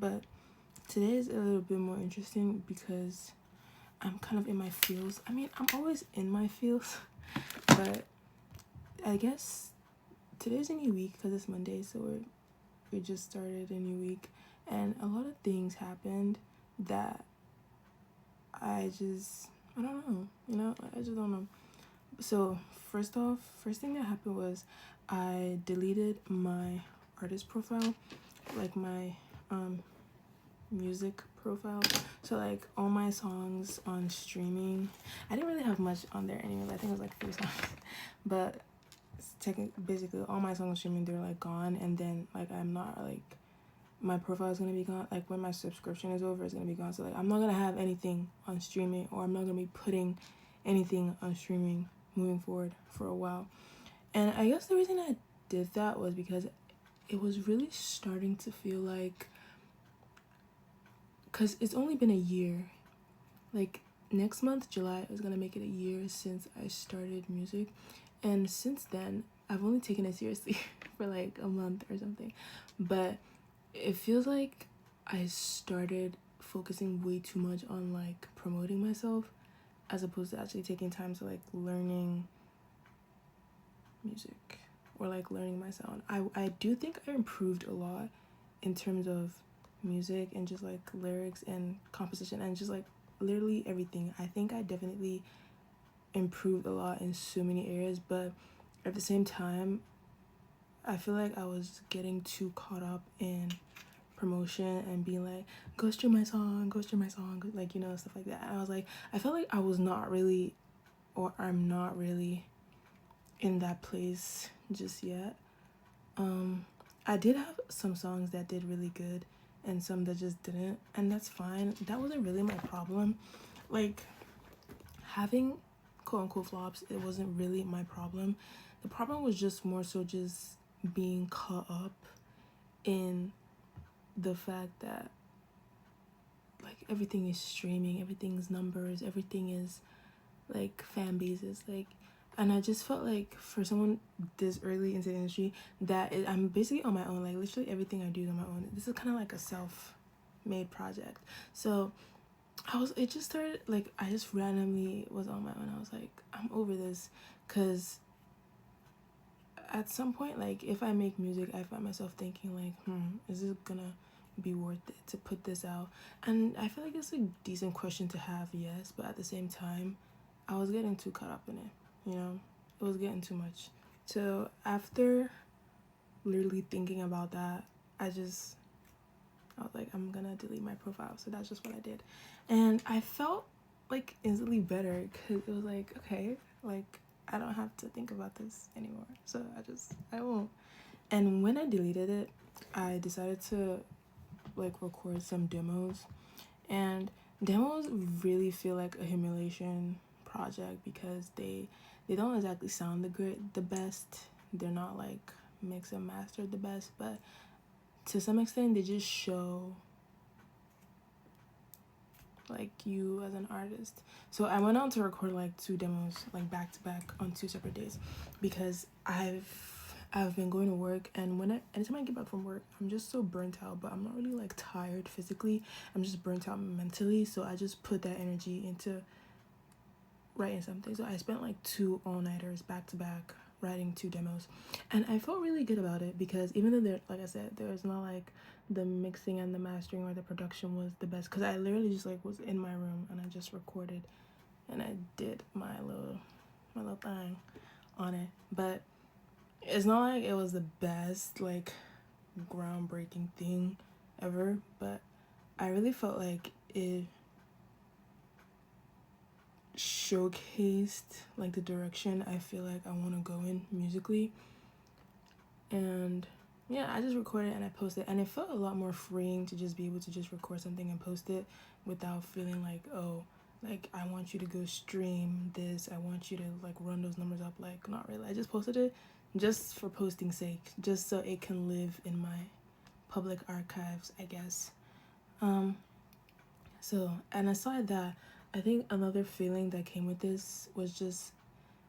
But today is a little bit more interesting because I'm kind of in my feels. I mean, I'm always in my feels, but I guess today's a new week because it's Monday, so we just started a new week, and a lot of things happened that I don't know, I just don't know. So first thing that happened was I deleted my artist profile, like my music profile. So like all my songs on streaming, I didn't really have much on there anyway. I think it was like 3 songs, but basically all my songs on streaming, they're like gone. And then like I'm not like, my profile is gonna be gone. Like when my subscription is over, it's gonna be gone. So like I'm not gonna have anything on streaming, or I'm not gonna be putting anything on streaming moving forward for a while. And I guess the reason I did that was because it was really starting to feel like, because it's only been a year, like next month July is gonna make it a year since I started music, and since then I've only taken it seriously for like a month or something. But it feels like I started focusing way too much on like promoting myself as opposed to actually taking time to like learning music or like learning my sound. I do think I improved a lot in terms of music and just like lyrics and composition and just like literally everything. I think I definitely improved a lot in so many areas, but at the same time I feel like I was getting too caught up in promotion and being like, go stream my song, like, stuff like that. And I was like, I felt like I was not really, or I'm not really in that place just yet. I did have some songs that did really good and some that just didn't, and that's fine. That wasn't really my problem. Like, having quote unquote flops, it wasn't really my problem. The problem was just more so just being caught up in the fact that like everything is streaming, everything's numbers, everything is like fan bases, like, and I just felt like for someone this early into the industry I'm basically on my own. Like literally everything I do is on my own. This is kind of like a self-made project. So it just started like I just randomly was on my own. I was like, I'm over this, because at some point, like if I make music, I find myself thinking like, is this gonna be worth it to put this out? And I feel like it's a decent question to have, yes, but at the same time I was getting too caught up in it, it was getting too much. So after literally thinking about that, I was like, I'm gonna delete my profile. So that's just what I did, and I felt like instantly better because it was like, okay, like I don't have to think about this anymore, so I won't. And when I deleted it, I decided to like record some demos, and demos really feel like a humiliation project because they don't exactly sound the best. They're not like mixed and mastered the best, but to some extent they just show like you as an artist. So I went on to record like 2 demos like back to back on 2 separate days because I've been going to work, and anytime I get back from work, I'm just so burnt out, but I'm not really like tired physically. I'm just burnt out mentally, so I just put that energy into writing something. So I spent like 2 all-nighters back to back writing 2 demos, and I felt really good about it because even though like I said, there's not like the mixing and the mastering or the production was the best, because I literally just like was in my room and I just recorded and I did my little thing on it. But it's not like it was the best like groundbreaking thing ever, but I really felt like it showcased like the direction I feel like I want to go in musically. And yeah, I just recorded and I posted, and it felt a lot more freeing to just be able to just record something and post it without feeling like, oh, like I want you to go stream this, I want you to like run those numbers up. Like, not really. I just posted it just for posting's sake, just so it can live in my public archives, I guess. So, and aside that, I think another feeling that came with this was just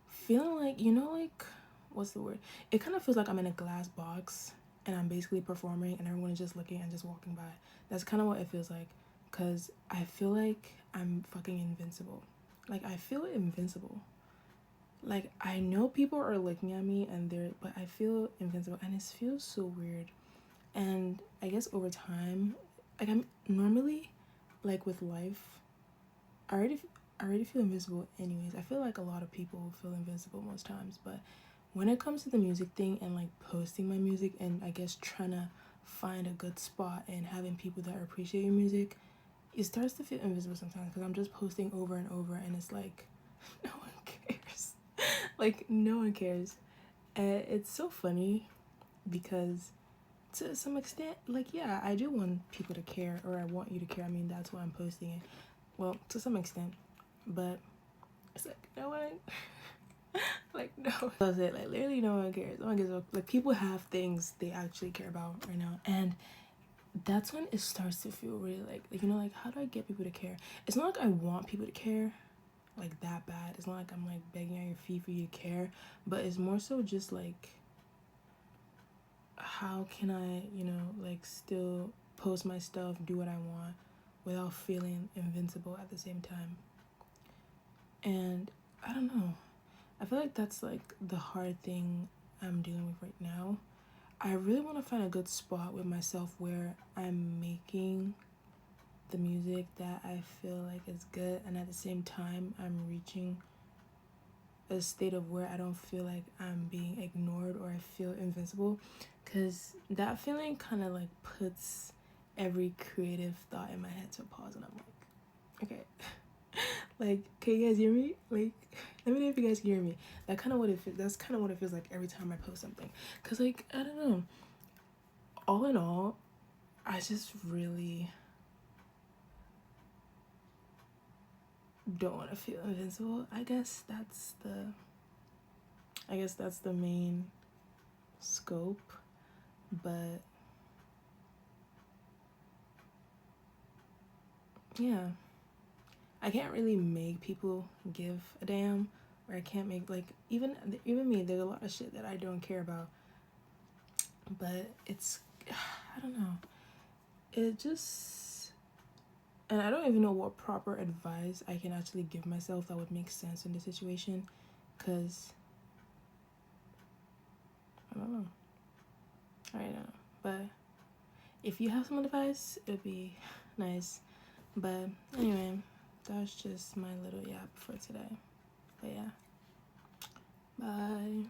feeling like, like, what's the word? It kind of feels like I'm in a glass box, and I'm basically performing and everyone is just looking and just walking by. That's kind of what it feels like, because I feel like I'm fucking invincible. Like, I feel invincible. Like, I know people are looking at me and but I feel invincible, and it feels so weird. And I guess over time, like, I'm normally, like, with life, I already feel invincible anyways. I feel like a lot of people feel invincible most times, but when it comes to the music thing and like posting my music and I guess trying to find a good spot and having people that appreciate your music, it starts to feel invisible sometimes, because I'm just posting over and over and it's like no one cares. Like, no one cares. And it's so funny because to some extent, like, yeah, I do want people to care, or I want you to care. I mean, that's why I'm posting it. Well, to some extent, but it's like, no one like, no. That's it. Like, literally no one cares. No one gives a, like, people have things they actually care about right now, and that's when it starts to feel really like, you know, like, how do I get people to care? It's not like I want people to care like that bad. It's not like I'm like begging on your feet for you to care, but it's more so just like, how can I, you know, like, still post my stuff, do what I want without feeling invincible at the same time? And I don't know, I feel like that's like the hard thing I'm dealing with right now. I really want to find a good spot with myself where I'm making the music that I feel like is good, and at the same time I'm reaching a state of where I don't feel like I'm being ignored or I feel invincible, because that feeling kind of like puts every creative thought in my head to a pause, and I'm like, okay. Like, can you guys hear me? Like, let me know if you guys can hear me. That's kind of what it feels like every time I post something, because, like, I don't know, all in all, I just really don't want to feel invincible. I guess that's the main scope. But yeah, I can't really make people give a damn, or I can't make, like, even me, there's a lot of shit that I don't care about, but it's I don't know, it just, and I don't even know what proper advice I can actually give myself that would make sense in this situation, because I don't know. I don't know. But if you have some advice, it would be nice. But anyway, that's just my little yap for today. But yeah. Bye.